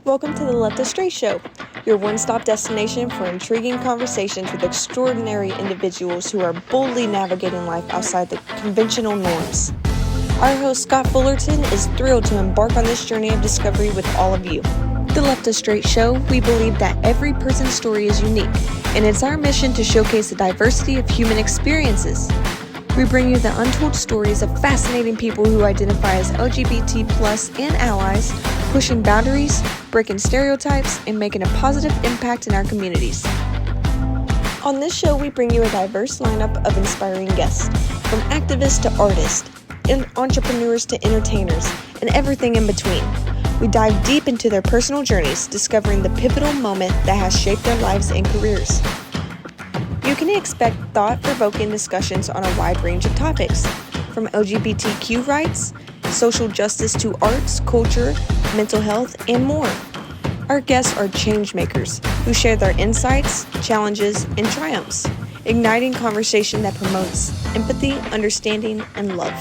Welcome to the Left of Str8 Show, your one-stop destination for intriguing conversations with extraordinary individuals who are boldly navigating life outside the conventional norms. Our host, Scott Fullerton, is thrilled to embark on this journey of discovery with all of you. The Left of Str8 Show, we believe that every person's story is unique, and it's our mission to showcase the diversity of human experiences. We bring you the untold stories of fascinating people who identify as LGBT+ and allies, pushing boundaries, breaking stereotypes, and making a positive impact in our communities. On this show, we bring you a diverse lineup of inspiring guests, from activists to artists, and entrepreneurs to entertainers, and everything in between. We dive deep into their personal journeys, discovering the pivotal moment that has shaped their lives and careers. You can expect thought-provoking discussions on a wide range of topics, from LGBTQ rights, social justice to arts, culture, mental health, and more. Our guests are change makers who share their insights, challenges, and triumphs, igniting conversation that promotes empathy, understanding, and love.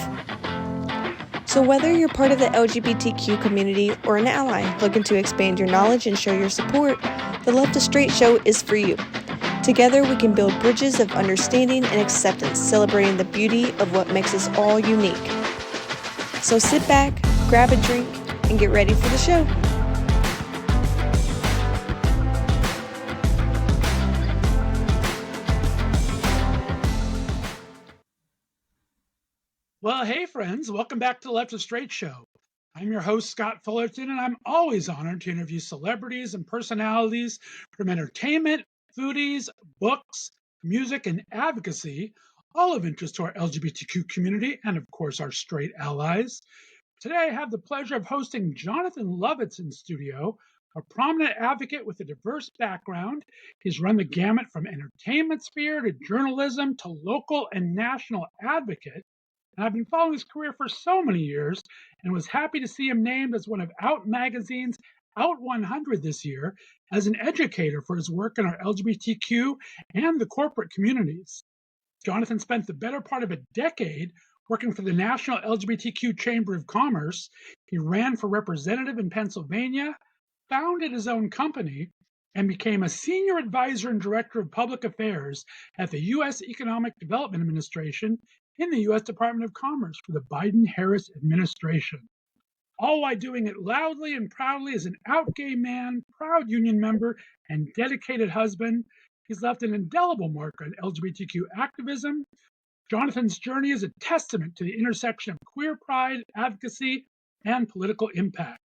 So whether you're part of the LGBTQ community or an ally looking to expand your knowledge and show your support, the Left of Str8 Show is for you. Together, we can build bridges of understanding and acceptance, celebrating the beauty of what makes us all unique. So sit back, grab a drink, and get ready for the show. Well, hey friends, welcome back to the Left of Str8 Show. I'm your host, Scott Fullerton, and I'm always honored to interview celebrities and personalities from entertainment, foodies, books, music, and advocacy, all of interest to our LGBTQ community and, of course, our straight allies. Today, I have the pleasure of hosting Jonathan Lovitz in studio, a prominent advocate with a diverse background. He's run the gamut from entertainment sphere to journalism to local and national advocate. And I've been following his career for so many years and was happy to see him named as one of Out Magazine's Out 100 this year as an educator for his work in our LGBTQ and the corporate communities. Jonathan spent the better part of a decade working for the National LGBTQ Chamber of Commerce. He ran for representative in Pennsylvania, founded his own company, and became a senior advisor and director of public affairs at the U.S. Economic Development Administration in the U.S. Department of Commerce for the Biden-Harris administration. All while doing it loudly and proudly as an out gay man, proud union member, and dedicated husband. He's left an indelible mark on LGBTQ activism. Jonathan's journey is a testament to the intersection of queer pride, advocacy, and political impact.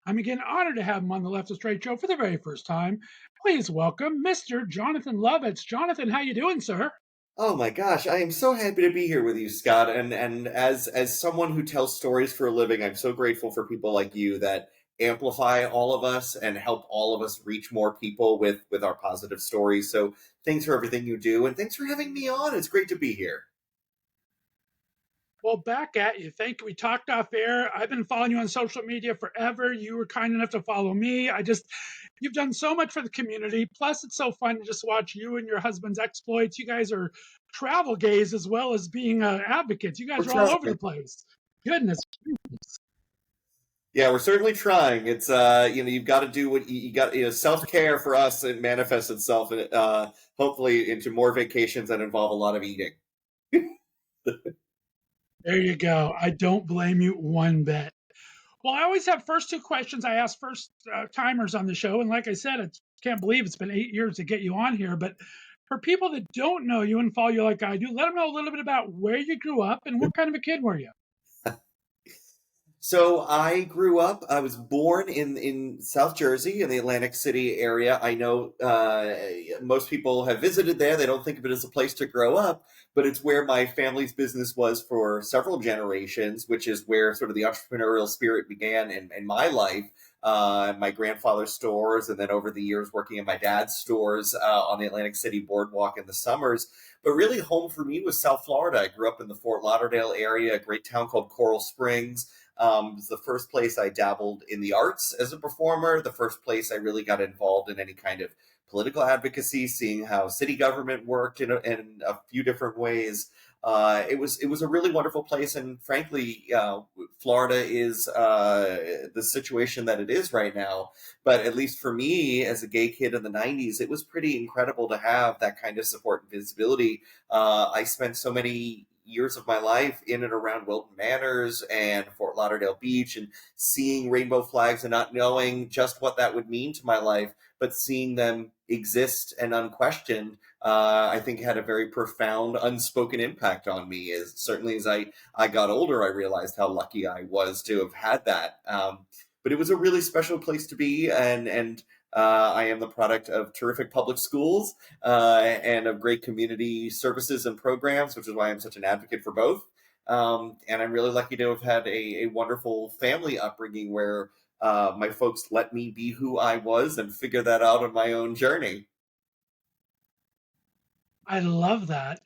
I'm again honored to have him on the Left of Str8 Show for the very first time. Please welcome Mr. Jonathan Lovitz. Jonathan, how you doing, sir? Oh my gosh, I am so happy to be here with you, Scott. And as someone who tells stories for a living, I'm so grateful for people like you that amplify all of us and help all of us reach more people with our positive stories. So thanks for everything you do, and thanks for having me on. It's great to be here. Well, back at you. Thank you. We talked off air. I've been following you on social media forever. You were kind enough to follow me. You've done so much for the community. Plus, it's so fun to just watch you and your husband's exploits. You guys are travel gays as well as being advocates. You guys are all over the place. Goodness. Yeah, we're certainly trying. It's you've got to do what you got. Self-care for us, it manifests itself hopefully into more vacations that involve a lot of eating. There you go. I don't blame you one bit. Well, I always have first two questions I ask first timers on the show. And like I said, I can't believe it's been 8 years to get you on here. But for people that don't know you and follow you like I do, let them know a little bit about where you grew up and what kind of a kid were you? So I grew up, I was born in South Jersey in the Atlantic City area. I know most people have visited there. They don't think of it as a place to grow up, but it's where my family's business was for several generations, which is where sort of the entrepreneurial spirit began in my life. My grandfather's stores, and then over the years working in my dad's stores on the Atlantic City boardwalk in the summers. But really home for me was South Florida. I grew up in the Fort Lauderdale area, a great town called Coral Springs. It was the first place I dabbled in the arts as a performer, the first place I really got involved in any kind of political advocacy, seeing how city government worked in a few different ways. it was a really wonderful place. And frankly, Florida is the situation that it is right now. But at least for me, as a gay kid in the 90s, it was pretty incredible to have that kind of support and visibility. I spent so many years of my life in and around Wilton Manors and Fort Lauderdale Beach, and seeing rainbow flags and not knowing just what that would mean to my life, but seeing them exist and unquestioned, I think had a very profound unspoken impact on me. As certainly as I got older, I realized how lucky I was to have had that. But it was a really special place to be, and I am the product of terrific public schools and of great community services and programs, which is why I'm such an advocate for both. And I'm really lucky to have had a wonderful family upbringing where my folks let me be who I was and figure that out on my own journey. I love that.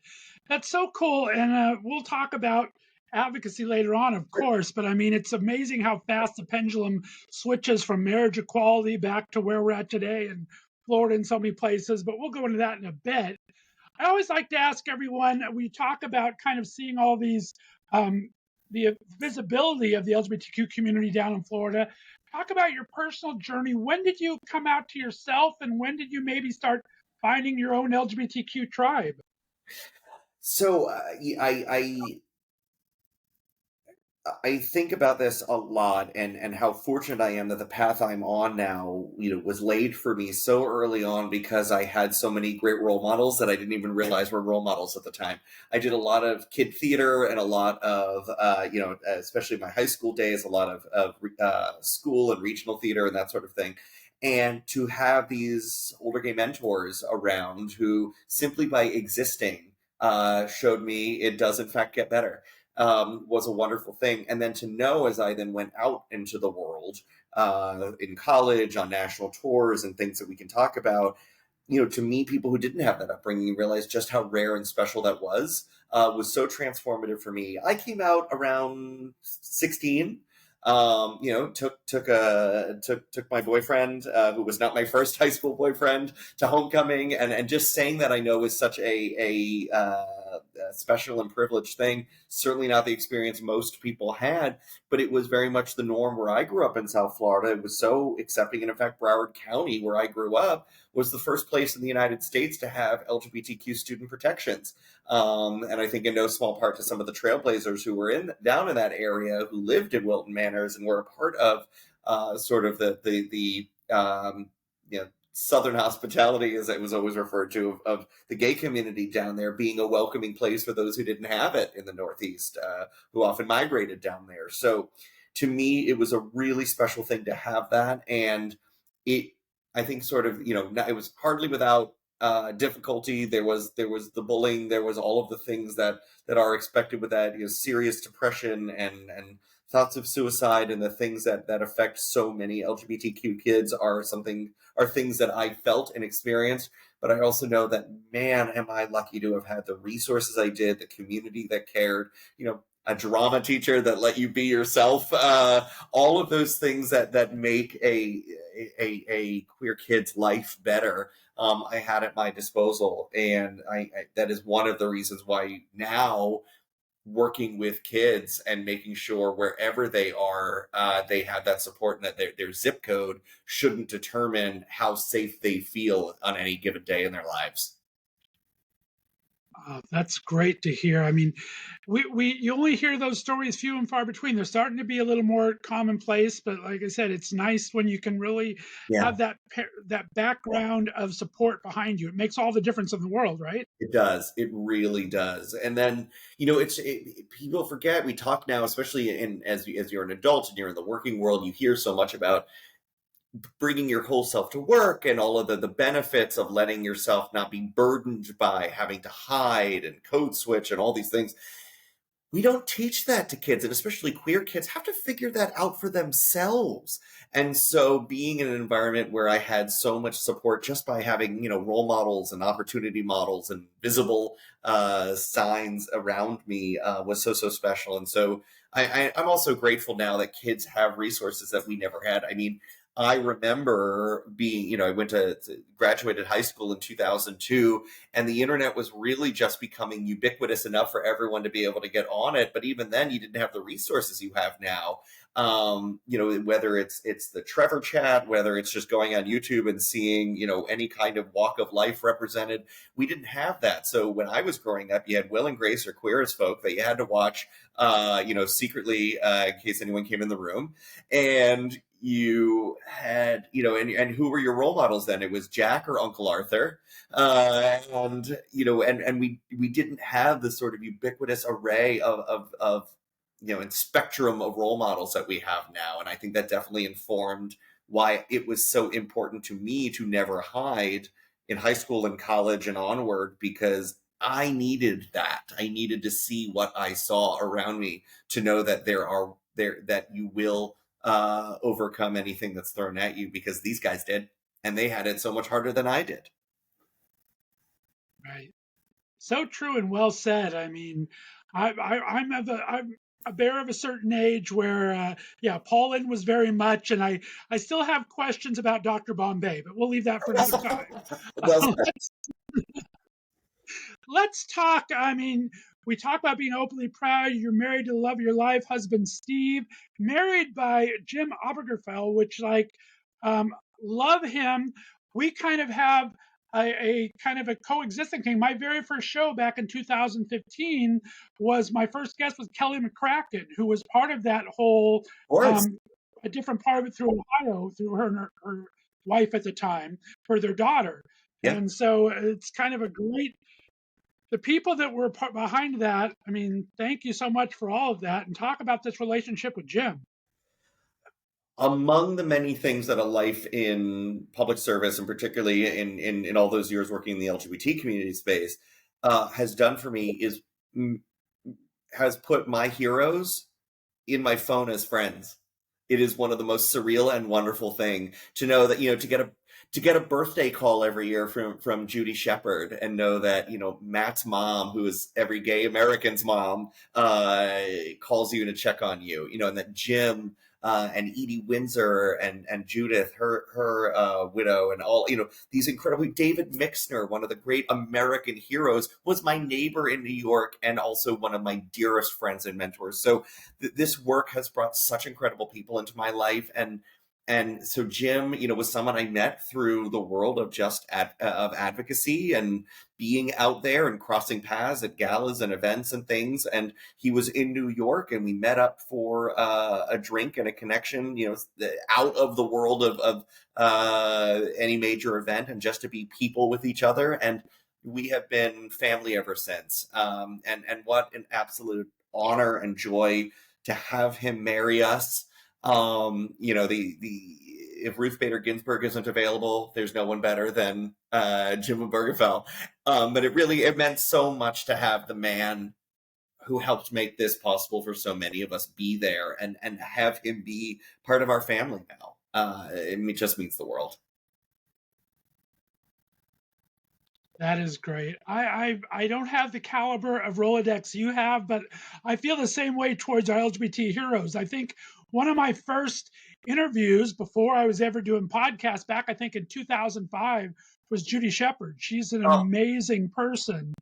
That's so cool. And we'll talk about advocacy later on, of course. But I mean, it's amazing how fast the pendulum switches from marriage equality back to where we're at today in Florida and so many places. But we'll go into that in a bit. I always like to ask everyone, we talk about kind of seeing all these, the visibility of the LGBTQ community down in Florida. Talk about your personal journey. When did you come out to yourself, and when did you maybe start finding your own LGBTQ tribe? So I think about this a lot, and how fortunate I am that the path I'm on now, was laid for me so early on because I had so many great role models that I didn't even realize were role models at the time. I did a lot of kid theater and a lot of, especially my high school days, a lot of school and regional theater and that sort of thing. And to have these older gay mentors around who simply by existing showed me it does in fact get better. Was a wonderful thing. And then to know, as I then went out into the world, in college, on national tours and things that we can talk about, to meet people who didn't have that upbringing and realize just how rare and special that was so transformative for me. I came out around 16. Took my boyfriend, who was not my first high school boyfriend, to homecoming, and just saying that I know is such a special and privileged thing. Certainly not the experience most people had, but it was very much the norm where I grew up in South Florida. It was so accepting, and in fact, Broward County, where I grew up, was the first place in the United States to have LGBTQ student protections. And I think in no small part to some of the trailblazers who were down in that area, who lived in Wilton Manors and were a part of sort of the Southern hospitality, as it was always referred to, of the gay community down there, being a welcoming place for those who didn't have it in the Northeast, who often migrated down there. So to me, it was a really special thing to have that. And I think sort of, it was hardly without difficulty. There was the bullying, there was all of the things that are expected with that, serious depression and thoughts of suicide, and the things that affect so many LGBTQ kids are things that I felt and experienced. But I also know that, man, am I lucky to have had the resources I did, the community that cared, a drama teacher that let you be yourself, all of those things that make a queer kid's life better. I had at my disposal, and I that is one of the reasons why now, working with kids and making sure wherever they are, they have that support, and that their zip code shouldn't determine how safe they feel on any given day in their lives. That's great to hear. I mean, you only hear those stories few and far between. They're starting to be a little more commonplace, but like I said, it's nice when you can really have that background of support behind you. It makes all the difference in the world, right? It does. It really does. And then, people forget, we talk now, especially as you're an adult and you're in the working world, you hear so much about bringing your whole self to work and all of the benefits of letting yourself not be burdened by having to hide and code switch and all these things. We don't teach that to kids, and especially queer kids have to figure that out for themselves. And so being in an environment where I had so much support just by having, role models and opportunity models and visible signs around me was so special. And so I'm also grateful now that kids have resources that we never had. I mean, I remember being, I went to graduated high school in 2002, and the internet was really just becoming ubiquitous enough for everyone to be able to get on it. But even then, you didn't have the resources you have now. Whether it's the Trevor chat, whether it's just going on YouTube and seeing, any kind of walk of life represented, we didn't have that. So when I was growing up, you had Will and Grace or Queer as Folk that you had to watch, secretly, in case anyone came in the room. And you had, and who were your role models then? It was Jack or Uncle Arthur. And we didn't have the sort of ubiquitous array of and spectrum of role models that we have now. And I think that definitely informed why it was so important to me to never hide in high school and college and onward, because I needed that. I needed to see what I saw around me to know that that you will overcome anything that's thrown at you, because these guys did, and they had it so much harder than I did. Right. So true and well said. I mean, I'm a bear of a certain age where, Paulin was very much, and I still have questions about Dr. Bombay, but we'll leave that for another time. Well, Let's talk. I mean, we talk about being openly proud. You're married to the love of your life, husband Steve, married by Jim Obergefell, which love him. We kind of have a kind of a coexisting thing. My very first show back in 2015 was, my first guest was Kelly McCracken, who was part of that whole, a different part of it through Ohio, through her and her wife at the time, for their daughter. Yeah. And so it's kind of a great, the people that were behind that, I mean, thank you so much for all of that. And talk about this relationship with Jim. Among the many things that a life in public service, and particularly in all those years working in the LGBT community space, has done for me has put my heroes in my phone as friends. It is one of the most surreal and wonderful thing to know that, to get a birthday call every year from Judy Shepard, and know that, Matt's mom, who is every gay American's mom, calls you to check on you, and that Jim and Edie Windsor and Judith, her widow, and all, these incredibly, David Mixner, one of the great American heroes, was my neighbor in New York and also one of my dearest friends and mentors. So this work has brought such incredible people into my life. And so Jim, was someone I met through the world of of advocacy and being out there and crossing paths at galas and events and things. And he was in New York, and we met up for a drink and a connection, out of the world of any major event, and just to be people with each other. And we have been family ever since. And what an absolute honor and joy to have him marry us. If Ruth Bader Ginsburg isn't available, there's no one better than Jim Obergefell. But it meant so much to have the man who helped make this possible for so many of us be there, and have him be part of our family now. It just means the world. That is great. I don't have the caliber of Rolodex you have, but I feel the same way towards our LGBT heroes. I think one of my first interviews before I was ever doing podcasts back, I think in 2005, was Judy Shepard. She's an amazing person.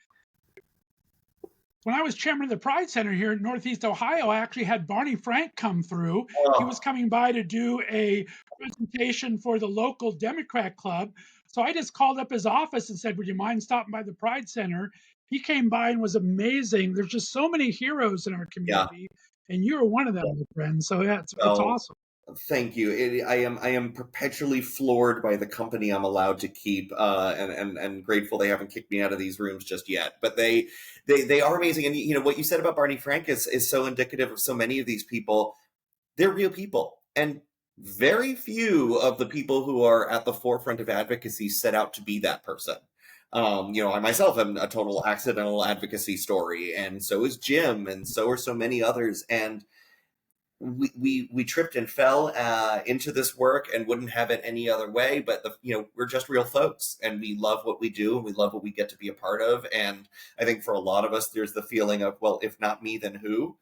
When I was chairman of the Pride Center here in Northeast Ohio, I actually had Barney Frank come through. He was coming by to do a presentation for the local Democrat club. So I just called up his office and said, would you mind stopping by the Pride Center? He came by and was amazing. There's just so many heroes in our community, and you're one of them, my friend. So yeah, it's awesome. Thank you. I am perpetually floored by the company I'm allowed to keep, and grateful they haven't kicked me out of these rooms just yet. But they are amazing. And what you said about Barney Frank is so indicative of so many of these people. They're real people, and very few of the people who are at the forefront of advocacy set out to be that person. I myself am a total accidental advocacy story, and so is Jim, and so are so many others. And we tripped and fell into this work and wouldn't have it any other way. But we're just real folks, and we love what we do, and we love what we get to be a part of. And I think for a lot of us, there's the feeling of, well, if not me, then who?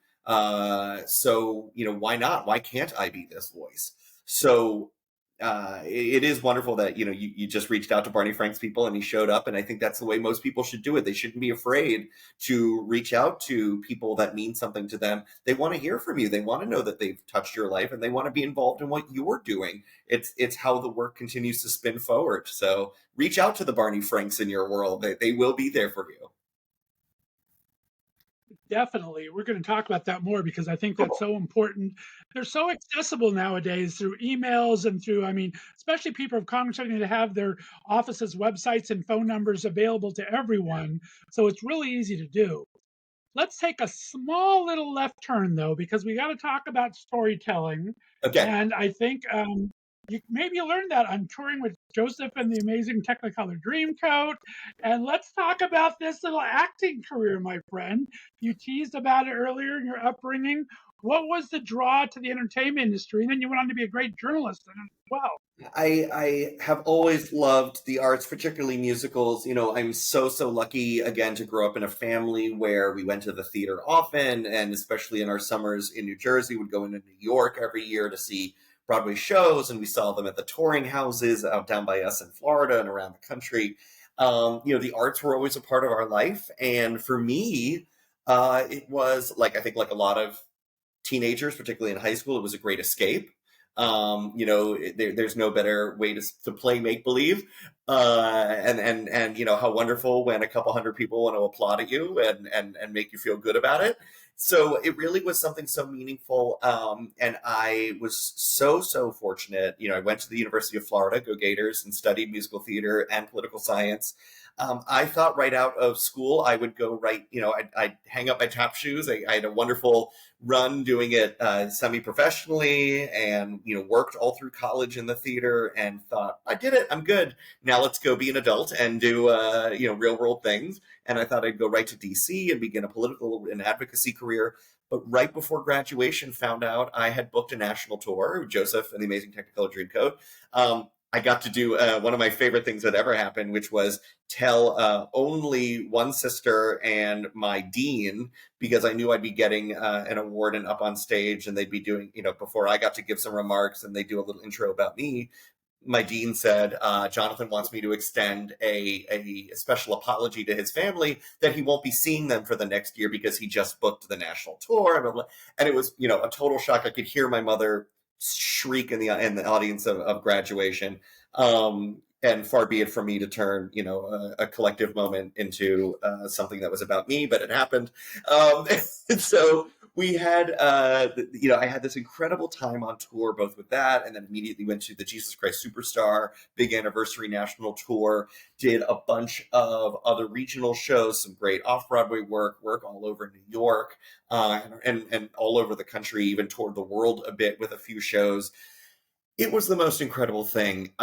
So why not? Why can't I be this voice? So it is wonderful that, you just reached out to Barney Frank's people and he showed up. And I think that's the way most people should do it. They shouldn't be afraid to reach out to people that mean something to them. They want to hear from you. They want to know that they've touched your life and they want to be involved in what you're doing. It's how the work continues to spin forward. So reach out to the Barney Franks in your world. They will be there for you. Definitely. We're going to talk about that more because I think that's so important. They're so accessible nowadays through emails and through, especially people of Congress starting to have their offices' websites and phone numbers available to everyone. So it's really easy to do. Let's take a small little left turn though, because we got to talk about storytelling. Okay. And I think you learned that on touring with Joseph and the Amazing Technicolor Dreamcoat. And let's talk about this little acting career, my friend. You teased about it earlier in your upbringing. What was the draw to the entertainment industry? And then you went on to be a great journalist as well. I have always loved the arts, particularly musicals. I'm so lucky, again, to grow up in a family where we went to the theater often, and especially in our summers in New Jersey, would go into New York every year to see Broadway shows, and we saw them at the touring houses out down by us in Florida and around the country. The arts were always a part of our life, and for me, it was I think like a lot of teenagers, particularly in high school, it was a great escape. There's no better way to play make believe, and how wonderful when a couple hundred people want to applaud at you and make you feel good about it. So it really was something so meaningful, and I was so fortunate. I went to the University of Florida, go Gators, and studied musical theater and political science. I thought right out of school I would go I'd hang up my tap shoes. I had a wonderful run doing it semi-professionally, and worked all through college in the theater, and thought, I did it, I'm good. Now let's go be an adult and do real world things. And I thought I'd go right to DC and begin a political and advocacy career. But right before graduation, found out I had booked a national tour, Joseph and the Amazing Technicolor Dreamcoat. I got to do one of my favorite things that ever happened, which was tell only one sister and my dean, because I knew I'd be getting an award and up on stage, and they'd be doing, before I got to give some remarks and they do a little intro about me. My dean said, Jonathan wants me to extend a special apology to his family that he won't be seeing them for the next year because he just booked the national tour. And it was, a total shock. I could hear my mother shriek in the audience of graduation. And far be it from me to turn, a collective moment into something that was about me, but it happened. And so we had, I had this incredible time on tour, both with that, and then immediately went to the Jesus Christ Superstar big anniversary national tour, did a bunch of other regional shows, some great off-Broadway work all over New York, and all over the country, even toured the world a bit with a few shows. It was the most incredible thing.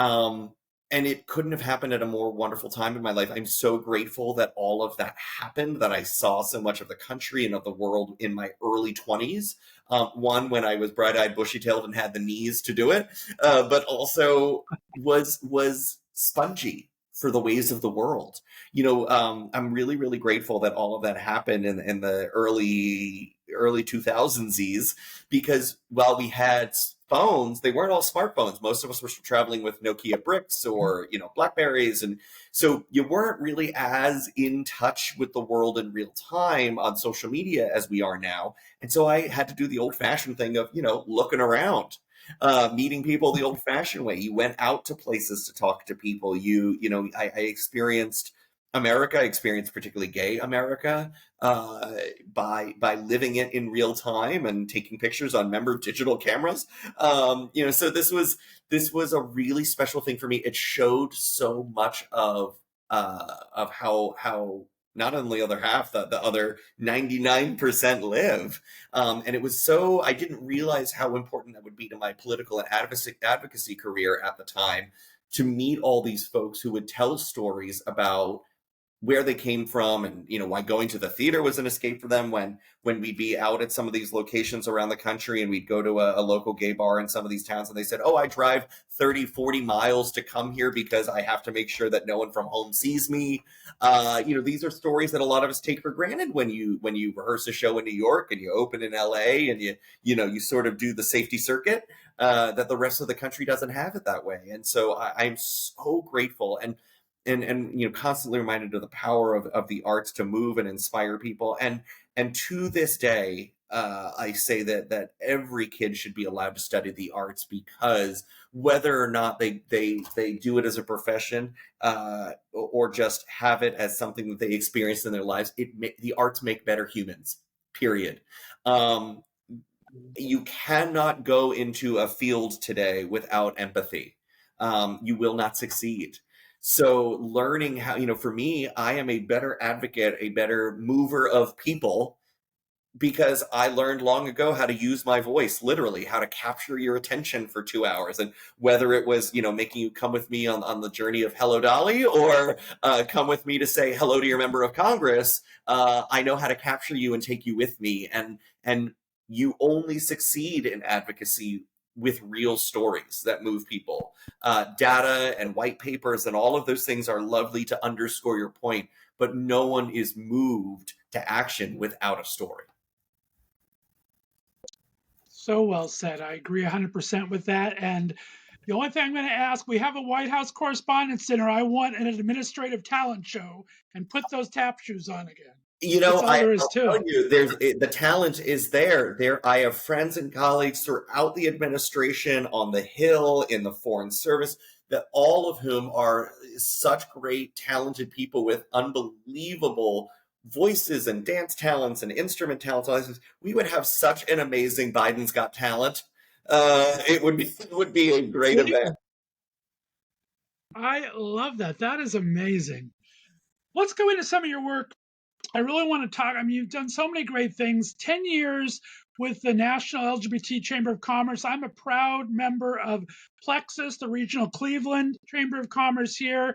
And it couldn't have happened at a more wonderful time in my life. I'm so grateful that all of that happened, that I saw so much of the country and of the world in my early 20s. One, when I was bright-eyed, bushy-tailed, and had the knees to do it, but also was spongy for the ways of the world. I'm really, really grateful that all of that happened in the early 2000s, because while we had phones, they weren't all smartphones. Most of us were traveling with Nokia bricks or, Blackberries. And so you weren't really as in touch with the world in real time on social media as we are now. And so I had to do the old fashioned thing of, looking around, meeting people the old fashioned way. You went out to places to talk to people. I experienced America, I experienced particularly gay America, by living it in real time and taking pictures on digital cameras. So this was a really special thing for me. It showed so much of how not only the other half, the other 99% live. And it was I didn't realize how important that would be to my political and advocacy career at the time, to meet all these folks who would tell stories about where they came from, and why going to the theater was an escape for them when we'd be out at some of these locations around the country, and we'd go to a local gay bar in some of these towns, and they said, oh, I drive 30-40 miles to come here because I have to make sure that no one from home sees me. These are stories that a lot of us take for granted when you rehearse a show in New York and you open in LA, and you sort of do the safety circuit, that the rest of the country doesn't have it that way. And so I'm so grateful and constantly reminded of the power of the arts to move and inspire people. And to this day, I say that every kid should be allowed to study the arts, because whether or not they do it as a profession, or just have it as something that they experience in their lives, the arts make better humans, period. You cannot go into a field today without empathy. You will not succeed. So learning how, for me, I am a better advocate, a better mover of people, because I learned long ago how to use my voice, literally, how to capture your attention for 2 hours. And whether it was, making you come with me on the journey of Hello Dolly, or come with me to say hello to your member of Congress, I know how to capture you and take you with me. And you only succeed in advocacy with real stories that move people. Data and white papers and all of those things are lovely to underscore your point, but no one is moved to action without a story. So well said. I agree 100% with that. And the only thing I'm going to ask, we have a White House Correspondents' Dinner. I want an administrative talent show and put those tap shoes on again. I'll tell you, the talent is there. I have friends and colleagues throughout the administration, on the Hill, in the Foreign Service, that all of whom are such great, talented people with unbelievable voices and dance talents and instrument talents. We would have such an amazing Biden's Got Talent. It would be a great event. I love that. That is amazing. Let's go into some of your work. I really want to talk. I mean, you've done so many great things. 10 years with the National LGBT Chamber of Commerce. I'm a proud member of Plexus, the regional Cleveland Chamber of Commerce here.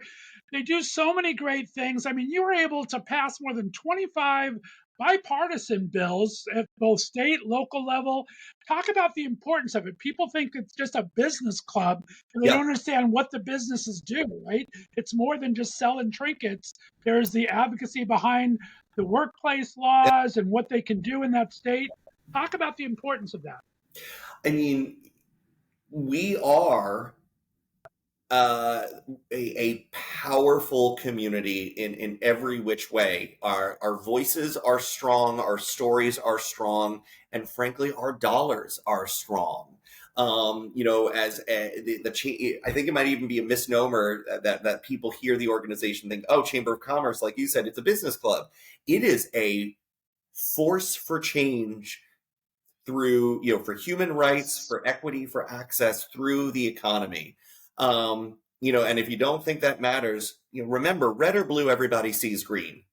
They do so many great things. I mean, you were able to pass more than 25 bipartisan bills at both state, local level. Talk about the importance of it. People think it's just a business club, and they don't understand what the businesses do, right? It's more than just selling trinkets. There's the advocacy behind the workplace laws and what they can do in that state. Talk about the importance of that. I mean, we are a powerful community in every which way. Our voices are strong, our stories are strong, and frankly, our dollars are strong. As I think it might even be a misnomer that people hear the organization think, oh, Chamber of Commerce, like you said, it's a business club. It is a force for change through, for human rights, for equity, for access through the economy. And if you don't think that matters, remember, red or blue, everybody sees green.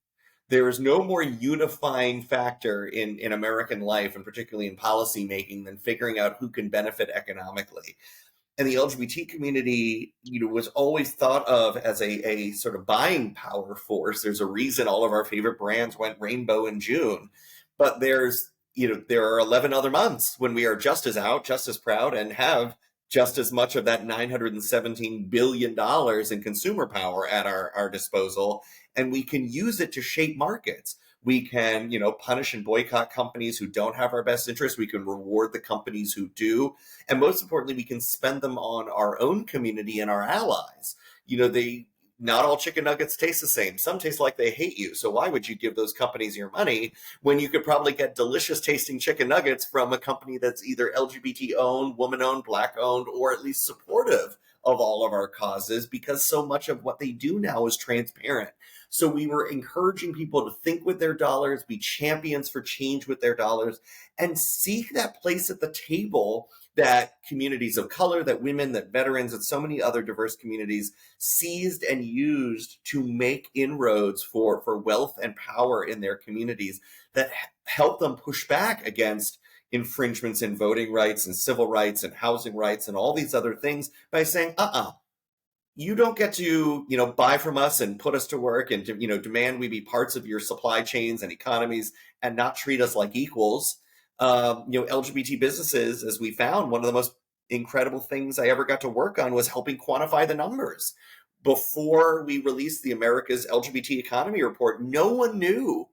There is no more unifying factor in American life, and particularly in policy making, than figuring out who can benefit economically. And the LGBT community, was always thought of as a sort of buying power force. There's a reason all of our favorite brands went rainbow in June, but there are 11 other months when we are just as out, just as proud, and have just as much of that $917 billion in consumer power at our disposal. And we can use it to shape markets. We can, punish and boycott companies who don't have our best interests. We can reward the companies who do. And most importantly, we can spend them on our own community and our allies. Not all chicken nuggets taste the same. Some taste like they hate you. So why would you give those companies your money when you could probably get delicious tasting chicken nuggets from a company that's either LGBT owned, woman owned, Black owned, or at least supportive of all of our causes, because so much of what they do now is transparent. So we were encouraging people to think with their dollars, be champions for change with their dollars, and seek that place at the table that communities of color, that women, that veterans, and so many other diverse communities seized and used to make inroads for wealth and power in their communities, that help them push back against infringements in voting rights and civil rights and housing rights and all these other things by saying, you don't get to, buy from us and put us to work and, demand we be parts of your supply chains and economies and not treat us like equals. LGBT businesses, as we found, one of the most incredible things I ever got to work on was helping quantify the numbers. Before we released the America's LGBT Economy Report, no one knew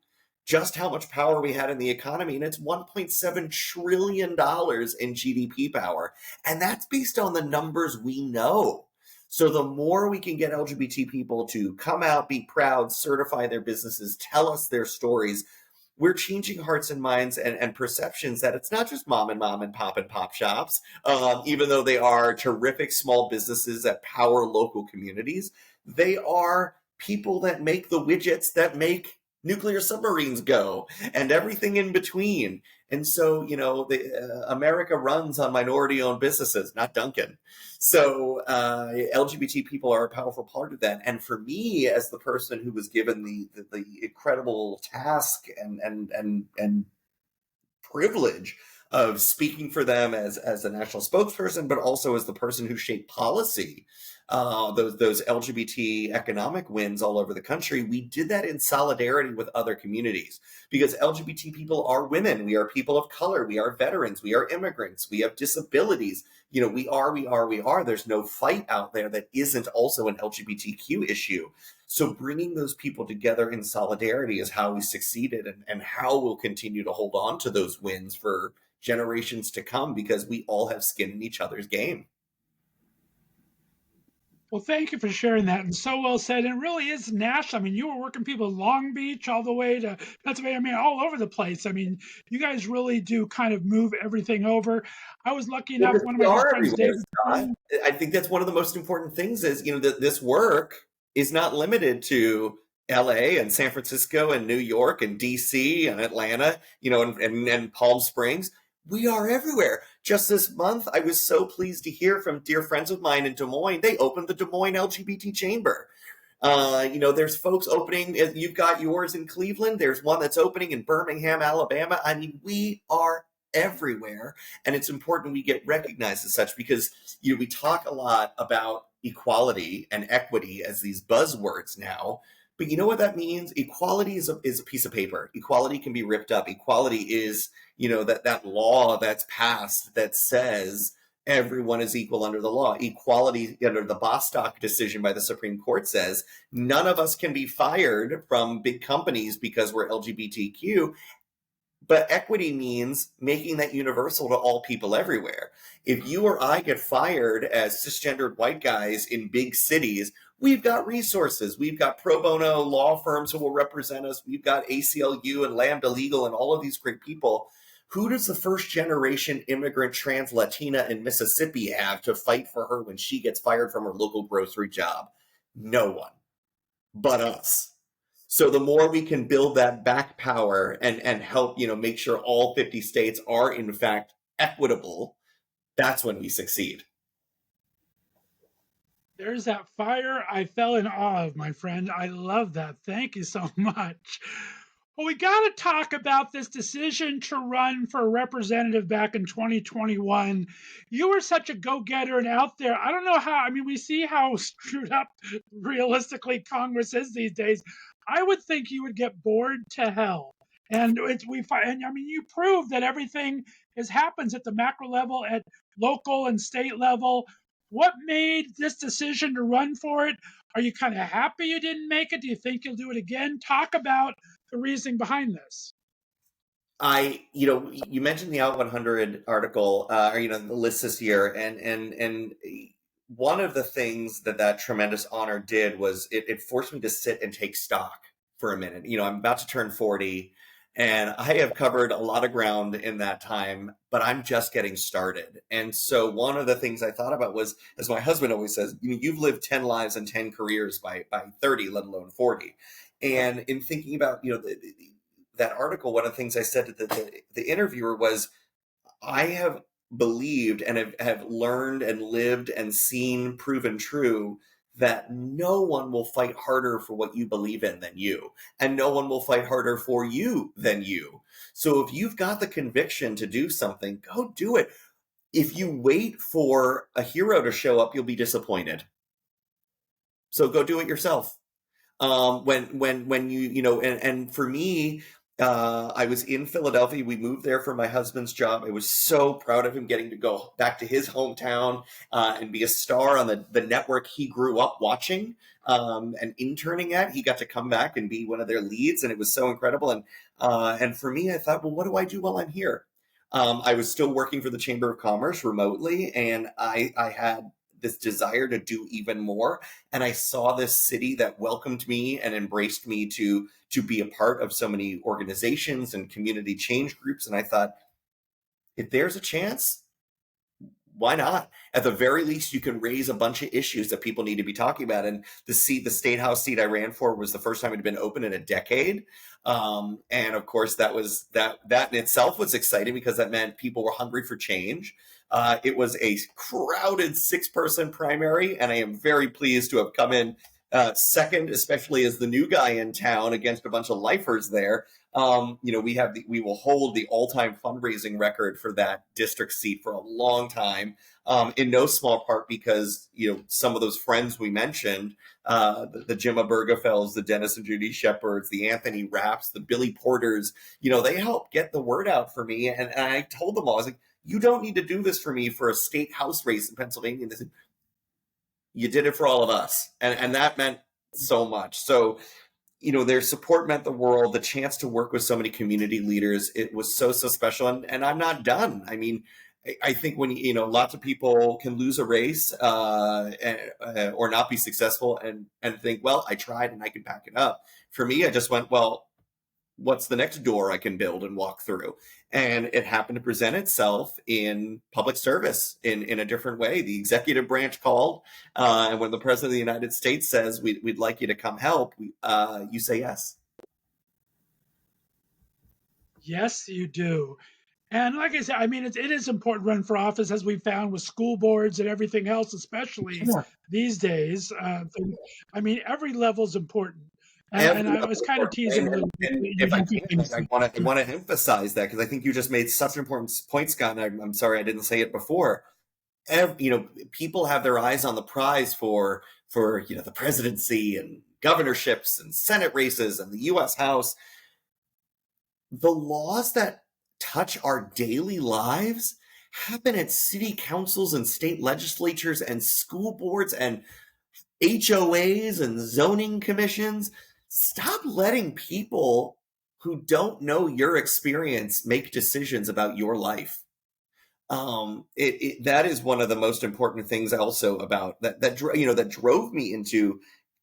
just how much power we had in the economy. And it's $1.7 trillion in GDP power. And that's based on the numbers we know. So the more we can get LGBT people to come out, be proud, certify their businesses, tell us their stories, we're changing hearts and minds and perceptions that it's not just mom and pop shops, even though they are terrific small businesses that power local communities. They are people that make the widgets that make nuclear submarines go and everything in between. And so, America runs on minority-owned businesses, not Dunkin'. So LGBT people are a powerful part of that. And for me, as the person who was given the incredible task and privilege of speaking for them as a national spokesperson, but also as the person who shaped policy, those LGBT economic wins all over the country, we did that in solidarity with other communities, because LGBT people are women, we are people of color, we are veterans, we are immigrants, we have disabilities. We are. There's no fight out there that isn't also an LGBTQ issue. So bringing those people together in solidarity is how we succeeded, and how we'll continue to hold on to those wins for generations to come, because we all have skin in each other's game. Well, thank you for sharing that, and so well said. It really is national. I mean, you were working people in Long Beach all the way to Pennsylvania. I mean, all over the place. I mean, you guys really do kind of move everything over. I was lucky enough. Well, One of my good friends, David. I think that's one of the most important things is, that this work is not limited to LA and San Francisco and New York and DC and Atlanta, and Palm Springs. We are everywhere. Just this month, I was so pleased to hear from dear friends of mine in Des Moines. They opened the Des Moines LGBT Chamber. There's folks opening. You've got yours in Cleveland. There's one that's opening in Birmingham, Alabama. I mean, we are everywhere. And it's important we get recognized as such, because, we talk a lot about equality and equity as these buzzwords now. But you know what that means? Equality is a piece of paper. Equality can be ripped up. Equality is, that law that's passed that says everyone is equal under the law. Equality under the Bostock decision by the Supreme Court says none of us can be fired from big companies because we're LGBTQ. But equity means making that universal to all people everywhere. If you or I get fired as cisgendered white guys in big cities, we've got resources. We've got pro bono law firms who will represent us. We've got ACLU and Lambda Legal and all of these great people. Who does the first generation immigrant trans Latina in Mississippi have to fight for her when she gets fired from her local grocery job? No one but us. So the more we can build that back power and help, make sure all 50 states are in fact equitable, that's when we succeed. There's that fire I fell in awe of, my friend. I love that. Thank you so much. Well, we got to talk about this decision to run for a representative back in 2021. You were such a go-getter and out there. I don't know how, I mean, we see how screwed up realistically Congress is these days. I would think you would get bored to hell. And you prove that everything happens at the macro level, at local and state level. What made this decision to run for it? Are you kind of happy you didn't make it? Do you think you'll do it again? Talk about the reasoning behind this. You mentioned the Out 100 article, the list this year, and one of the things that tremendous honor did was it forced me to sit and take stock for a minute. I'm about to turn 40, and I have covered a lot of ground in that time, but I'm just getting started. And so one of the things I thought about was, as my husband always says, you've lived 10 lives and 10 careers by 30, let alone 40. And in thinking about, that article, one of the things I said to the interviewer was, I have believed and have learned and lived and seen proven true that no one will fight harder for what you believe in than you, and no one will fight harder for you than you. So if you've got the conviction to do something, go do it. If you wait for a hero to show up, you'll be disappointed. So go do it yourself. When and for me, I was in Philadelphia. We moved there for my husband's job. I was so proud of him getting to go back to his hometown and be a star on the network he grew up watching and interning at. He got to come back and be one of their leads, and it was so incredible. And for me, I thought, well, what do I do while I'm here? I was still working for the Chamber of Commerce remotely, and I had this desire to do even more. And I saw this city that welcomed me and embraced me to be a part of so many organizations and community change groups. And I thought, if there's a chance, why not? At the very least, you can raise a bunch of issues that people need to be talking about. And the state house seat I ran for was the first time it had been open in a decade. And of course, that in itself was exciting because that meant people were hungry for change. It was a crowded 6-person primary, and I am very pleased to have come in second, especially as the new guy in town against a bunch of lifers there. We will hold the all-time fundraising record for that district seat for a long time, in no small part because some of those friends we mentioned, the Jimma Bergefelds, the Dennis and Judy Shepherds, the Anthony Rapps, the Billy Porters, they helped get the word out for me. And I told them all, I was like, you don't need to do this for me for a state house race in Pennsylvania. And they said, you did it for all of us. And that meant so much. So, their support meant the world. The chance to work with so many community leaders, it was so special. And I'm not done. I mean, I think when, lots of people can lose a race or not be successful and think, well, I tried and I can pack it up. For me, I just went, well, what's the next door I can build and walk through? And it happened to present itself in public service in a different way. The executive branch called, and when the president of the United States says, we'd like you to come help, you say yes. Yes, you do. And like I said, I mean, it is important to run for office, as we found with school boards and everything else, especially these days. I mean, every level is important. And I was kind of teasing a little bit. If I can, I want to emphasize that because I think you just made such an important point, Scott. And I'm sorry I didn't say it before. People have their eyes on the prize for the presidency and governorships and Senate races and the U.S. House. The laws that touch our daily lives happen at city councils and state legislatures and school boards and HOAs and zoning commissions. Stop letting people who don't know your experience make decisions about your life. That is one of the most important things also about that drove me into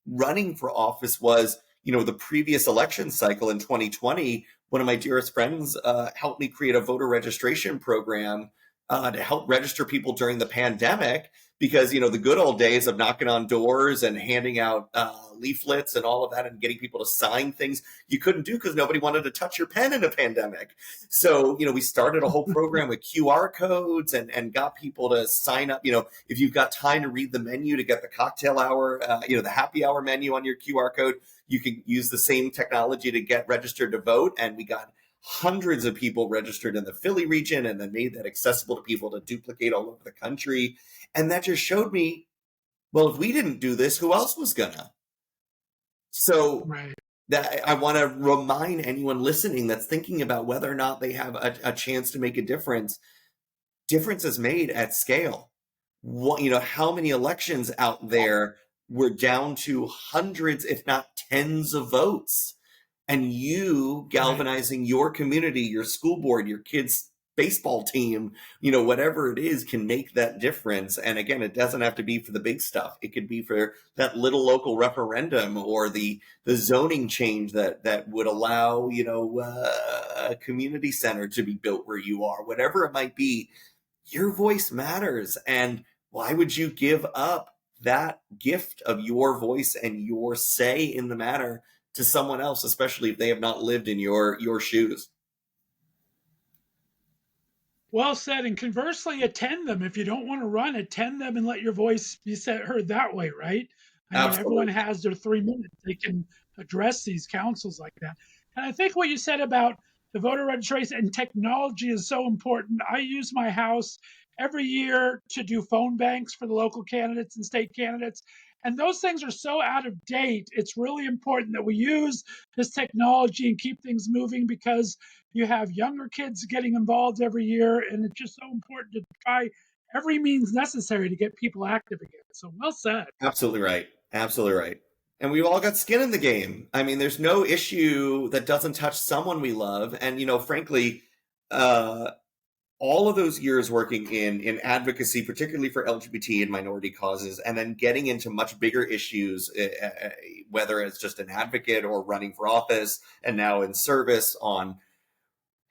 running for office was, the previous election cycle in 2020. One of my dearest friends helped me create a voter registration program to help register people during the pandemic because, the good old days of knocking on doors and handing out leaflets and all of that and getting people to sign things you couldn't do because nobody wanted to touch your pen in a pandemic. So, we started a whole program with QR codes and got people to sign up. If you've got time to read the menu to get the cocktail hour, the happy hour menu on your QR code, you can use the same technology to get registered to vote. And we got hundreds of people registered in the Philly region and then made that accessible to people to duplicate all over the country. And that just showed me, well, if we didn't do this, who else was gonna? So right. That I want to remind anyone listening that's thinking about whether or not they have a chance to make a difference. Difference is made at scale. How many elections out there were down to hundreds, if not tens of votes, and you galvanizing your community, your school board, your kids' baseball team, whatever it is can make that difference. And again, it doesn't have to be for the big stuff. It could be for that little local referendum or the zoning change that would allow, a community center to be built where you are, whatever it might be. Your voice matters. And why would you give up that gift of your voice and your say in the matter to someone else, especially if they have not lived in your shoes? Well said. And conversely, attend them. If you don't want to run, attend them and let your voice be heard that way, right? I mean, everyone has their 3 minutes. They can address these councils like that. And I think what you said about the voter registration and technology is so important. I use my house every year to do phone banks for the local candidates and state candidates. And those things are so out of date. It's really important that we use this technology and keep things moving, because you have younger kids getting involved every year, and it's just so important to try every means necessary to get people active again. So well said. Absolutely right. Absolutely right. And we've all got skin in the game. I mean, there's no issue that doesn't touch someone we love. And, frankly, all of those years working in advocacy, particularly for LGBT and minority causes, and then getting into much bigger issues, whether it's just an advocate or running for office, and now in service on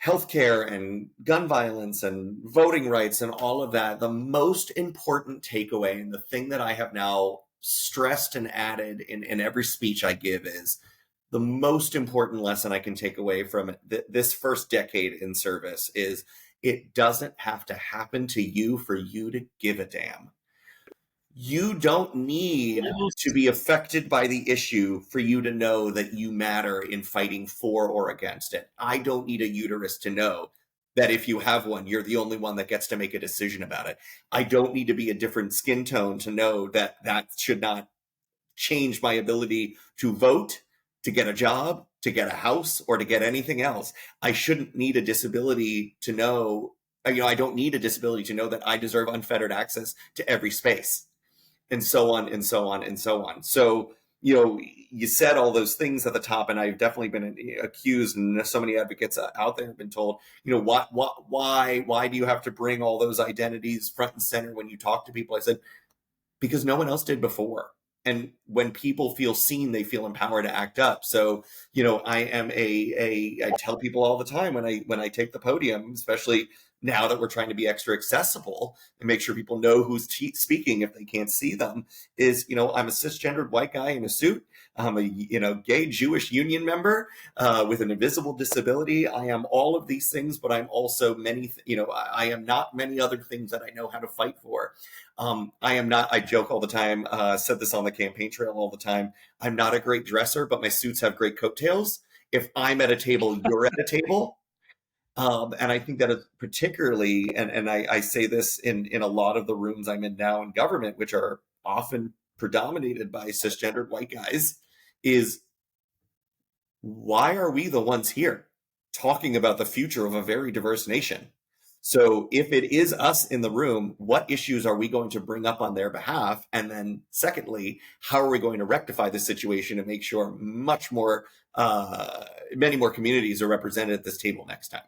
healthcare and gun violence and voting rights and all of that, the most important takeaway, and the thing that I have now stressed and added in every speech I give, is the most important lesson I can take away from this first decade in service is it doesn't have to happen to you for you to give a damn. You don't need to be affected by the issue for you to know that you matter in fighting for or against it. I don't need a uterus to know that if you have one, you're the only one that gets to make a decision about it. I don't need to be a different skin tone to know that that should not change my ability to vote, to get a job, to get a house, or to get anything else. I shouldn't need a disability to know, I don't need a disability to know that I deserve unfettered access to every space, and so on and so on and so on. So, you said all those things at the top, and I've definitely been accused, and so many advocates out there have been told, why do you have to bring all those identities front and center when you talk to people? I said, because no one else did before. And when people feel seen, they feel empowered to act up. So, I tell people all the time when I take the podium, especially now that we're trying to be extra accessible and make sure people know who's speaking if they can't see them, is, I'm a cisgendered white guy in a suit. I'm a, gay Jewish union member with an invisible disability. I am all of these things, but I'm also I am not many other things that I know how to fight for. I joke all the time, said this on the campaign trail all the time. I'm not a great dresser, but my suits have great coattails. If I'm at a table, you're at a table. And I think that is particularly, and I say this in a lot of the rooms I'm in now in government, which are often predominated by cisgendered white guys, is why are we the ones here talking about the future of a very diverse nation? So if it is us in the room, what issues are we going to bring up on their behalf? And then secondly, how are we going to rectify the situation and make sure many more communities are represented at this table next time?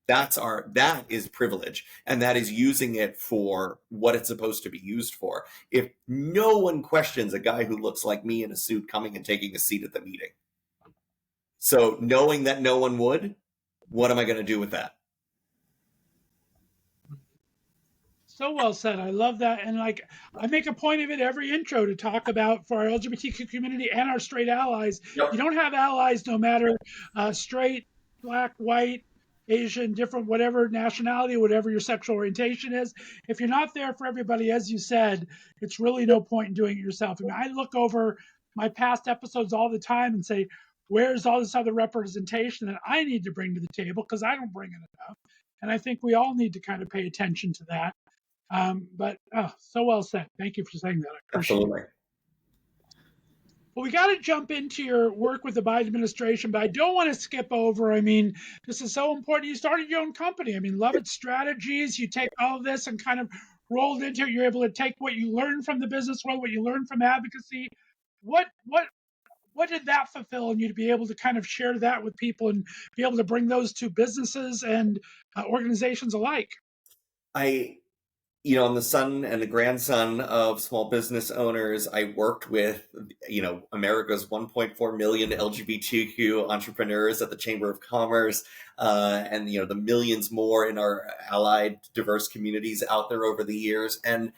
That is privilege, and that is using it for what it's supposed to be used for. If no one questions a guy who looks like me in a suit coming and taking a seat at the meeting. So knowing that no one would, what am I going to do with that? So well said. I love that. And I make a point of it every intro to talk about, for our LGBTQ community and our straight allies. Yep. You don't have allies no matter straight, black, white, Asian, different, whatever nationality, whatever your sexual orientation is. If you're not there for everybody, as you said, it's really no point in doing it yourself. I mean, I look over my past episodes all the time and say, where's all this other representation that I need to bring to the table? Because I don't bring it enough. And I think we all need to kind of pay attention to that. So well said. Thank you for saying that. I appreciate Absolutely. it. Well, we got to jump into your work with the Biden administration, but I don't want to skip over. I mean, this is so important. You started your own company. I mean, Lovitz Strategies. You take all of this and kind of rolled into it. You're able to take what you learned from the business world, what you learned from advocacy. What did that fulfill in you to be able to kind of share that with people and be able to bring those to businesses and organizations alike? I'm the son and the grandson of small business owners. I worked with, America's 1.4 million LGBTQ entrepreneurs at the Chamber of Commerce, and, the millions more in our allied diverse communities out there over the years. And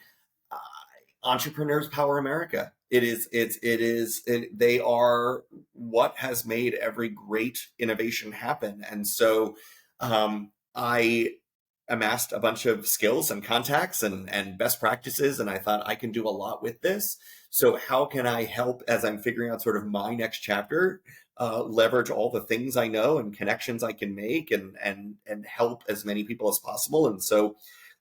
entrepreneurs power America. They are what has made every great innovation happen. And so I amassed a bunch of skills and contacts and best practices, and I thought I can do a lot with this. So how can I help, as I'm figuring out sort of my next chapter, leverage all the things I know and connections I can make and help as many people as possible? And so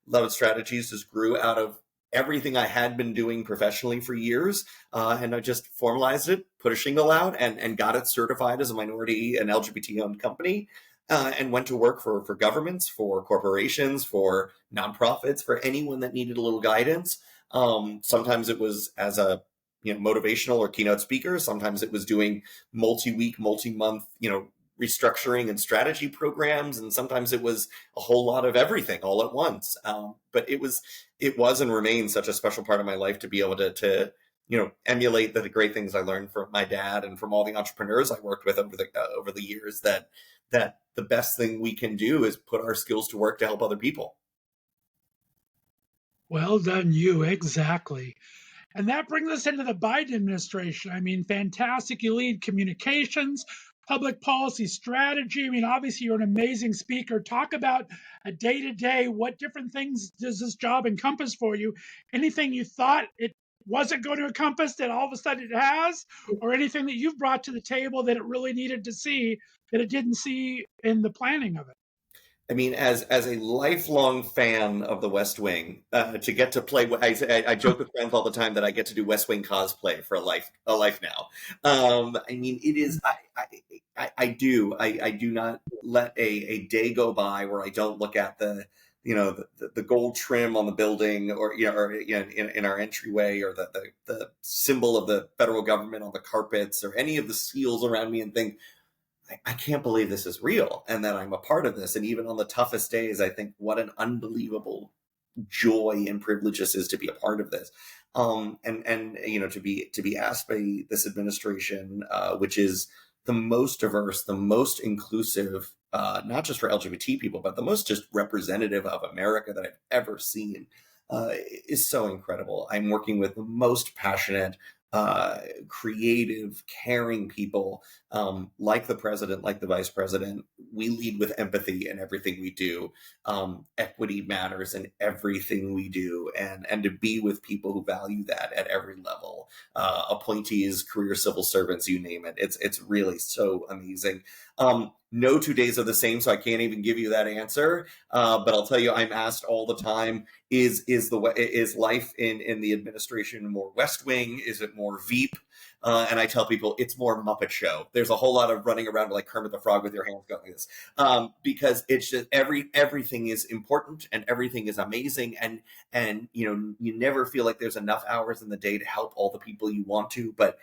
Lovitz Strategies just grew out of everything I had been doing professionally for years, and I just formalized it, put a shingle out, and got it certified as a minority and LGBT-owned company, and went to work for governments, for corporations, for nonprofits, for anyone that needed a little guidance. Sometimes it was as a motivational or keynote speaker. Sometimes it was doing multi-week, multi-month, restructuring and strategy programs, and sometimes it was a whole lot of everything all at once. But it was and remains such a special part of my life to be able to emulate the great things I learned from my dad and from all the entrepreneurs I worked with over the years. That the best thing we can do is put our skills to work to help other people. Well done, you. Exactly. And that brings us into the Biden administration. I mean, fantastic. You lead communications, public policy strategy. I mean, obviously, you're an amazing speaker. Talk about a day to day. What different things does this job encompass for you? Anything you thought it wasn't going to encompass that all of a sudden it has, or anything that you've brought to the table that it really needed to see that it didn't see in the planning of it? I mean, as a lifelong fan of the West Wing, to get to play, I joke with friends all the time that I get to do West Wing cosplay for a life now. I mean, it is. I do not let a day go by where I don't look at the gold trim on the building, or in our entryway, or the symbol of the federal government on the carpets, or any of the seals around me, and think, I can't believe this is real and that I'm a part of this. And even on the toughest days, I think what an unbelievable joy and privilege this is to be a part of this. And to be asked by this administration, which is the most diverse, the most inclusive, not just for LGBT people, but the most just representative of America that I've ever seen, is so incredible. I'm working with the most passionate, creative, caring people, like the president, like the vice president. We lead with empathy in everything we do. Equity matters in everything we do, and to be with people who value that at every level, appointees, career civil servants, you name it. It's really so amazing. No 2 days are the same, so I can't even give you that answer. But I'll tell you, I'm asked all the time: is life in the administration more West Wing? Is it more Veep? And I tell people it's more Muppet Show. There's a whole lot of running around like Kermit the Frog with your hands going like this, because it's just everything is important and everything is amazing, and you never feel like there's enough hours in the day to help all the people you want to, but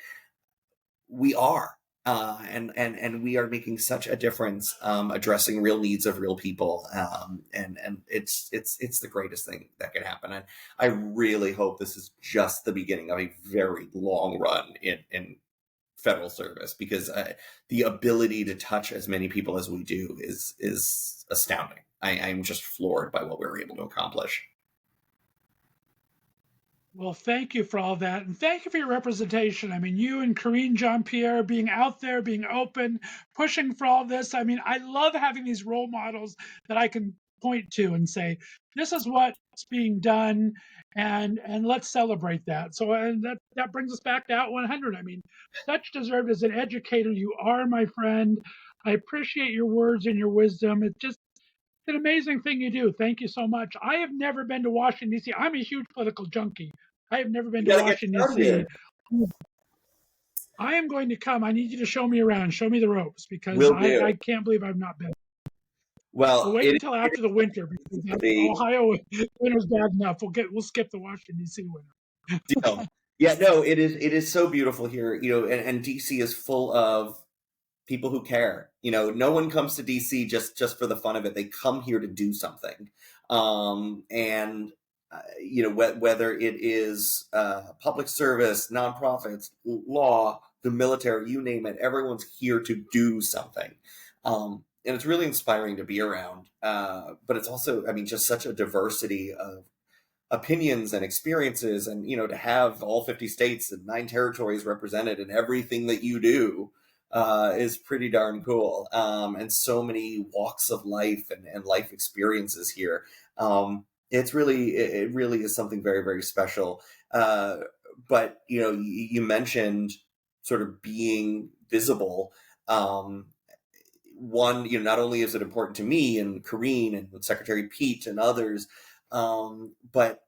we are. And we are making such a difference, addressing real needs of real people, and it's the greatest thing that can happen. And I really hope this is just the beginning of a very long run in federal service, because the ability to touch as many people as we do is astounding. I'm just floored by what we were able to accomplish. Well, thank you for all that. And thank you for your representation. I mean, you and Corinne Jean-Pierre being out there, being open, pushing for all this. I mean, I love having these role models that I can point to and say, this is what's being done, and let's celebrate that. So, and that brings us back to Out 100. I mean, such deserved as an educator. You are my friend. I appreciate your words and your wisdom. It's just an amazing thing you do. Thank you so much. I have never been to Washington, D.C. I'm a huge political junkie. I have never been to Washington, D.C. I am going to come. I need you to show me around, show me the ropes, because I can't believe I've not been. Well, wait until after the winter, because Ohio winter's bad enough. We'll skip the Washington, D.C. winter. Yeah, no, it is so beautiful here, and DC is full of people who care. No one comes to DC just for the fun of it. They come here to do something. And whether it is public service, nonprofits, law, the military, you name it, everyone's here to do something. And it's really inspiring to be around. But it's also, just such a diversity of opinions and experiences, and to have all 50 states and 9 territories represented in everything that you do is pretty darn cool. And so many walks of life and life experiences here. It really is something very, very special. But you mentioned sort of being visible. One, not only is it important to me and Corinne and Secretary Pete and others, but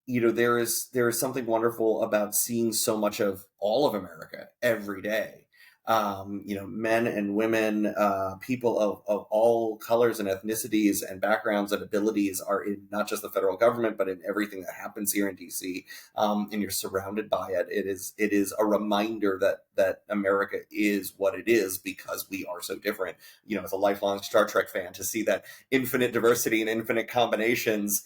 there is something wonderful about seeing so much of all of America every day. Men and women, people of all colors and ethnicities and backgrounds and abilities are in not just the federal government, but in everything that happens here in DC. And you're surrounded by it. It is a reminder that America is what it is because we are so different. As a lifelong Star Trek fan, to see that infinite diversity and infinite combinations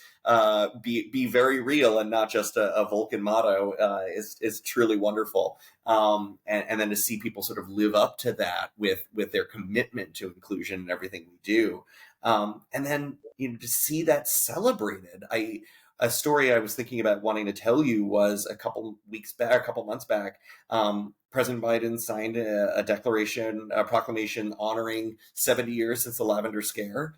be very real and not just a Vulcan motto is truly wonderful. And then to see people sort of live up to that with their commitment to inclusion in everything we do. And then, to see that celebrated. A story I was thinking about wanting to tell you was a couple months back, President Biden signed a proclamation honoring 70 years since the Lavender Scare.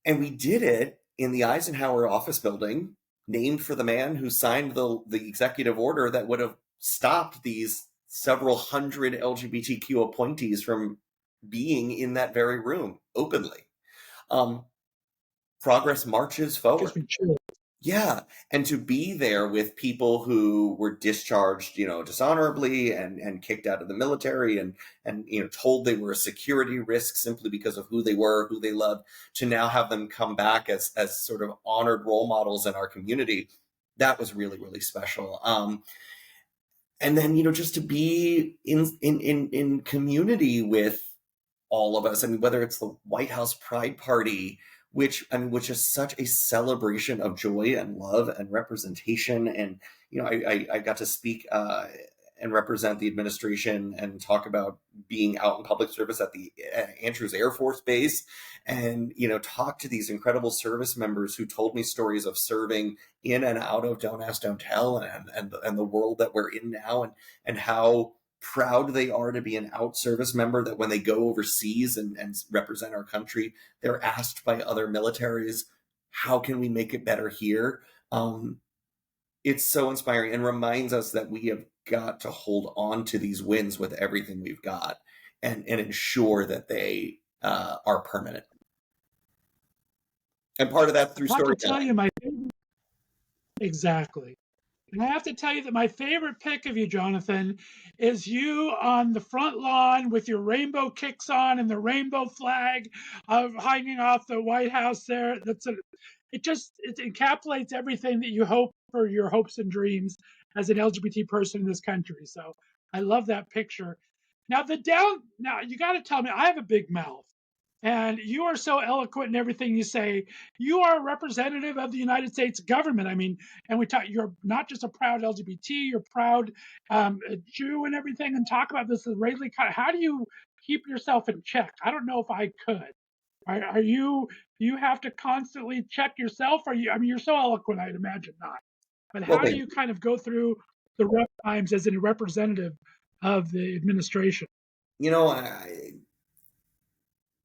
And we did it in the Eisenhower office building, named for the man who signed the executive order that would have stopped these several hundred LGBTQ appointees from being in that very room openly. Progress marches forward. Yeah. And to be there with people who were discharged, dishonorably and kicked out of the military and told they were a security risk simply because of who they were, who they loved, to now have them come back as sort of honored role models in our community. That was really, really special. And then, just to be in community with all of us. I mean, whether it's the White House Pride Party, which is such a celebration of joy and love and representation. And, I got to speak and represent the administration and talk about being out in public service at the Andrews Air Force Base and, talk to these incredible service members who told me stories of serving in and out of Don't Ask, Don't Tell and the world that we're in now and how proud they are to be an out service member, that when they go overseas and represent our country, they're asked by other militaries, how can we make it better here? It's so inspiring and reminds us that we have got to hold on to these wins with everything we've got and ensure that they are permanent. And part of that through storytelling. Exactly. And I have to tell you that my favorite pic of you, Jonathan, is you on the front lawn with your rainbow kicks on and the rainbow flag hanging off the White House there. It encapsulates everything that you hope for, your hopes and dreams as an LGBT person in this country. So I love that picture. Now you got to tell me, I have a big mouth. And you are so eloquent in everything you say. You are a representative of the United States government. I mean, and you're not just a proud LGBT, you're proud Jew and everything. And talk about this racially. How do you keep yourself in check? I don't know if I could. Are you? You have to constantly check yourself? You're so eloquent. I'd imagine not. But how do you kind of go through the rough times as a representative of the administration?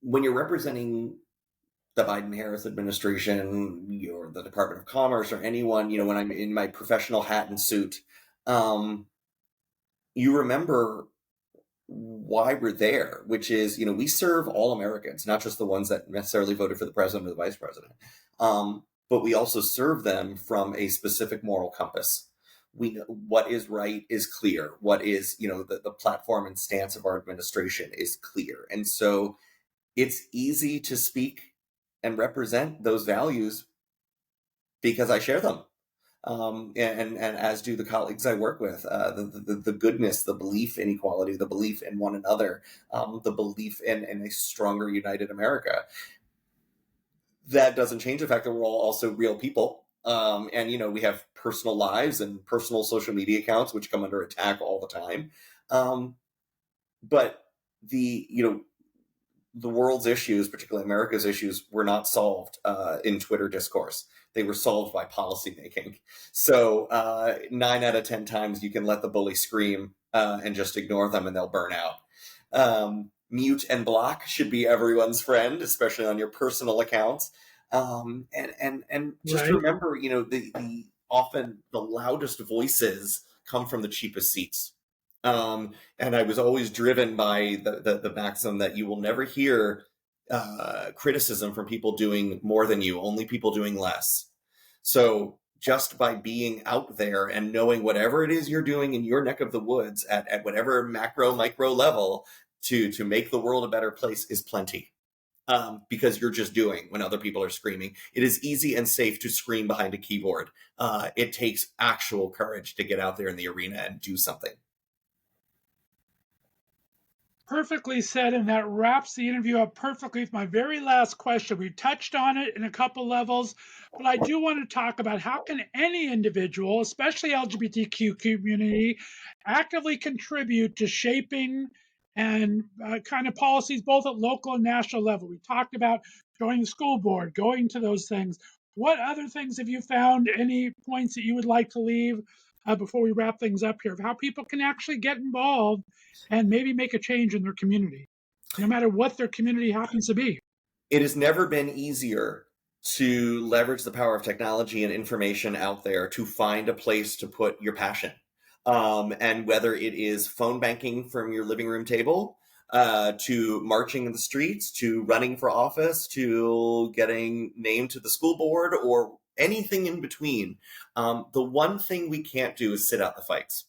When you're representing the Biden-Harris administration or the Department of Commerce or anyone, when I'm in my professional hat and suit, you remember why we're there, which is, we serve all Americans, not just the ones that necessarily voted for the president or the vice president. But we also serve them from a specific moral compass. We know what is right is clear. What is, the platform and stance of our administration is clear. And so it's easy to speak and represent those values because I share them. And as do the colleagues I work with, the goodness, the belief in equality, the belief in one another, the belief in a stronger, united America. That doesn't change the fact that we're all also real people. And, we have personal lives and personal social media accounts, which come under attack all the time. But the world's issues, particularly America's issues, were not solved in Twitter discourse. They were solved by policymaking. So 9 out of 10 times you can let the bully scream and just ignore them and they'll burn out. Mute and block should be everyone's friend, especially on your personal accounts. And just right. Remember, the often the loudest voices come from the cheapest seats. And I was always driven by the maxim that you will never hear criticism from people doing more than you, only people doing less. So just by being out there and knowing whatever it is you're doing in your neck of the woods at whatever macro, micro level to make the world a better place is plenty. Because you're just doing when other people are screaming. It is easy and safe to scream behind a keyboard. It takes actual courage to get out there in the arena and do something. Perfectly said, and that wraps the interview up perfectly with my very last question. We touched on it in a couple levels, but I do want to talk about how can any individual, especially LGBTQ community, actively contribute to shaping and kind of policies both at local and national level. We talked about joining the school board, going to those things. What other things have you found? Any points that you would like to leave before we wrap things up here of how people can actually get involved and maybe make a change in their community, no matter what their community happens to be? It has never been easier to leverage the power of technology and information out there to find a place to put your passion. And whether it is phone banking from your living room table, to marching in the streets, to running for office, to getting named to the school board, or anything in between. The one thing we can't do is sit out the fights.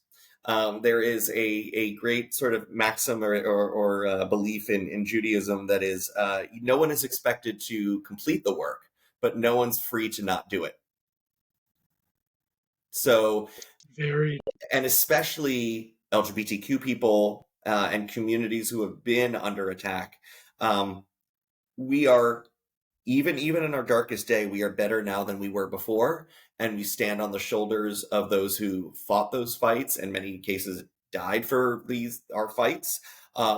There is a great sort of maxim or belief in Judaism that is, no one is expected to complete the work, but no one's free to not do it. So, and especially LGBTQ people and communities who have been under attack, we are, even in our darkest day, we are better now than we were before. And we stand on the shoulders of those who fought those fights, and in many cases died for our fights.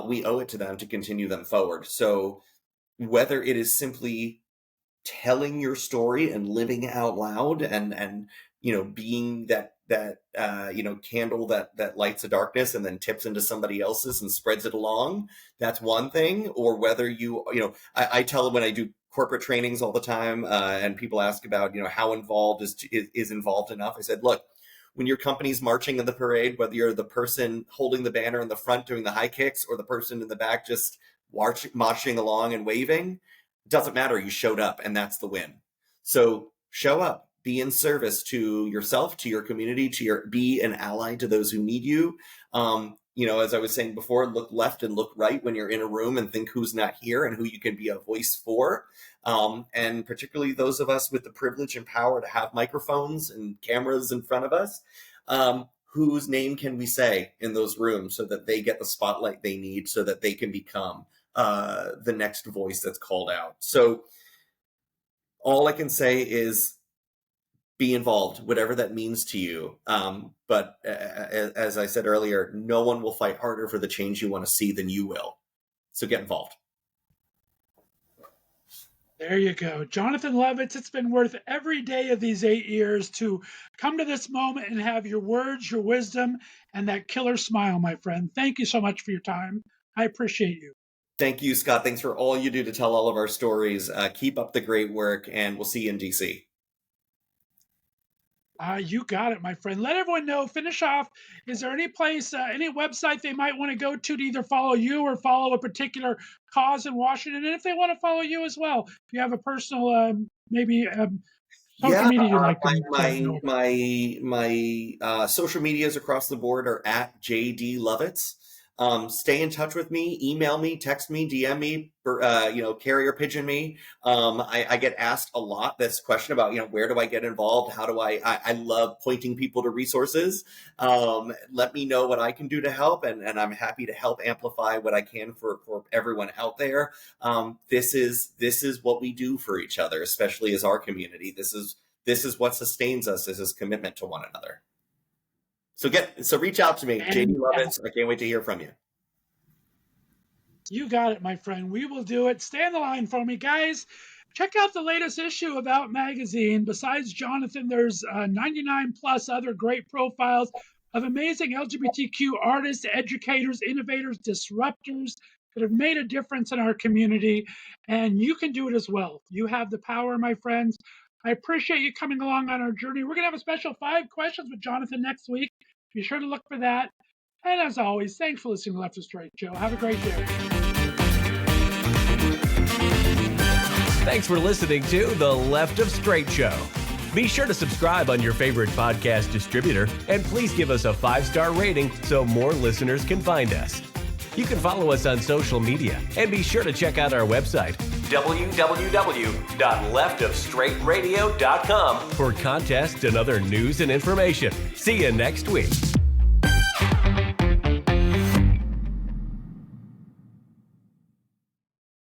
We owe it to them to continue them forward. So whether it is simply telling your story and living out loud and being that candle that lights the darkness and then tips into somebody else's and spreads it along, that's one thing. Or whether I tell them when I do corporate trainings all the time, and people ask about, how involved is involved enough. I said, look, when your company's marching in the parade, whether you're the person holding the banner in the front doing the high kicks or the person in the back just marching along and waving, it doesn't matter. You showed up, and that's the win. So show up, be in service to yourself, to your community, be an ally to those who need you. As I was saying before, look left and look right when you're in a room and think who's not here and who you can be a voice for. And particularly those of us with the privilege and power to have microphones and cameras in front of us, whose name can we say in those rooms so that they get the spotlight they need so that they can become the next voice that's called out. So all I can say is be involved, whatever that means to you. But as I said earlier, no one will fight harder for the change you want to see than you will. So get involved. There you go. Jonathan Lovitz, it's been worth every day of these 8 years to come to this moment and have your words, your wisdom, and that killer smile, my friend. Thank you so much for your time. I appreciate you. Thank you, Scott. Thanks for all you do to tell all of our stories. Keep up the great work, and we'll see you in DC. You got it, my friend. Let everyone know, finish off, is there any place, any website they might want to go to either follow you or follow a particular cause in Washington? And if they want to follow you as well, if you have a personal, social media you'd like to my social medias across the board are at JD Lovitz. Stay in touch with me, email me, text me, DM me, carrier pigeon me. I get asked a lot this question about, where do I get involved? How do I love pointing people to resources. Let me know what I can do to help. And I'm happy to help amplify what I can for everyone out there. This is what we do for each other, especially as our community. This is what sustains us, is this commitment to one another. So reach out to me, JD Lovitz. I can't wait to hear from you. You got it, my friend. We will do it. Stay on the line for me, guys. Check out the latest issue of Out Magazine. Besides Jonathan, there's 99 plus other great profiles of amazing LGBTQ artists, educators, innovators, disruptors that have made a difference in our community. And you can do it as well. You have the power, my friends. I appreciate you coming along on our journey. We're going to have a special 5 questions with Jonathan next week. Be sure to look for that. And as always, thanks for listening to Left of Str8 Show. Have a great day. Thanks for listening to the Left of Str8 Show. Be sure to subscribe on your favorite podcast distributor, and please give us a 5-star rating so more listeners can find us. You can follow us on social media, and be sure to check out our website, www.leftofstraightradio.com, for contests and other news and information. See you next week.